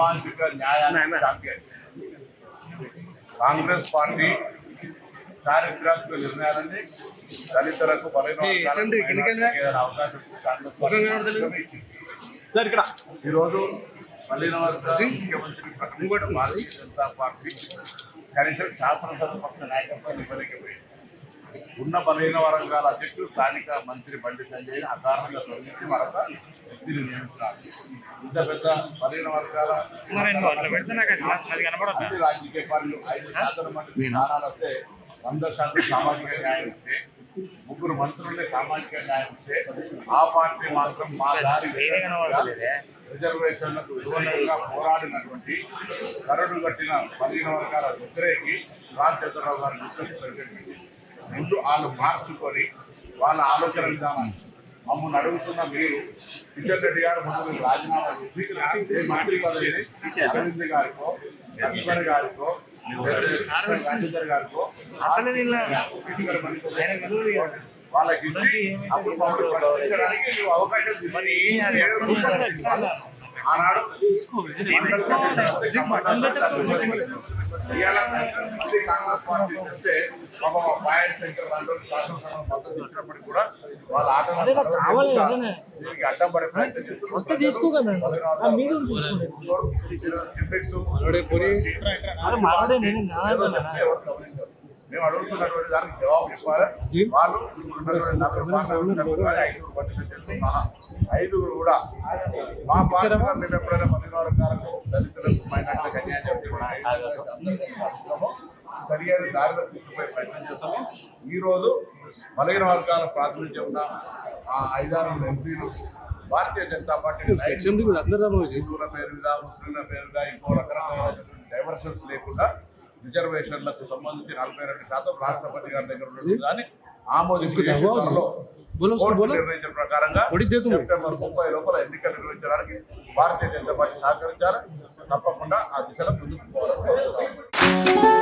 సామాజిక న్యాయాన్ని champion. Congress party చారిత్రాత్మక నిర్ణయాలన్నీ దళితులకు బలైన అవకాశం ఈరోజు బలైన ముఖ్యమంత్రి భారతీయ జనతా పార్టీ కనీసం శాసనసభ పక్ష నాయకత్వం ఇవ్వలేకపోయింది. ఉన్న బలహీన వర్గాల అధ్యక్షుడు స్థానిక మంత్రి బండి సంజయ్ అకారణంగా తొలగించి మరొక వ్యక్తిని నియమించారు. ఇంత పెద్ద బలహీన వర్గాల రాజకీయ పార్టీలు 5% మంది స్థానాలు వస్తే 100% సామాజిక న్యాయం ఇస్తే, 3 మంత్రులే సామాజిక న్యాయం ఇస్తే, ఆ పార్టీ మాత్రం మా దారి రిజర్వేషన్లకు విధంగా పోరాడినటువంటి కరడు కట్టిన బలహీన వర్గాల వ్యతిరేకి రామచంద్రరావు గారి ప్రకటించింది. ముందు వాళ్ళు మార్చుకొని వాళ్ళ ఆలోచన విధానాన్ని మమ్మల్ని అడుగుతున్న మీరు కిషన్ రెడ్డి గారు ముందు రాజీనామా చేసి మంత్రి పదవిని అరవింద్ గారికో లక్ష్మణ్ గారికో రాజేందర్ గారికో వాళ్ళకి ఇచ్చి అప్పుడు ప్రకటించడానికి అవకాశం ఆనాడు కాంగ్రెస్ పార్టీ చూస్తే పాయింట్ సెంటర్ మద్దతు ఇచ్చినప్పటికీ కూడా వాళ్ళ అడ్డం పడే ప్రయత్నం మేము అడుగుతున్నటువంటి దానికి జవాబు చెప్పాలి. వాళ్ళు 5 కూడా మా పార్టీ మేము ఎప్పుడైనా 10 వర్గాలకు దళితులకు మైనార్టీలకు అన్యాయం చెప్తే సరియైన దారిలో తీసుకుపోయే ప్రయత్నం చేస్తాము. ఈరోజు బలహీన వర్గాల ప్రాతినిధ్యం ఉన్న ఆ 5-6 ఎంపీలు భారతీయ జనతా పార్టీ హిందువుల పేరుగా ముస్లింల పేరుగా ఇంకో రకరకాల డైవర్షన్స్ లేకుండా రిజర్వేషన్లకు సంబంధించి 42% రాష్ట్రపతి గారి దగ్గర ఉన్నది కానీ ఆమోదించిన నిర్ణయించిన ప్రకారంగా సెప్టెంబర్ 30 లోపల ఎన్నికలు నిర్వహించడానికి భారతీయ జనతా పార్టీ సహకరించాలి. తప్పకుండా ఆ దిశలో ముందుకు పోవాలని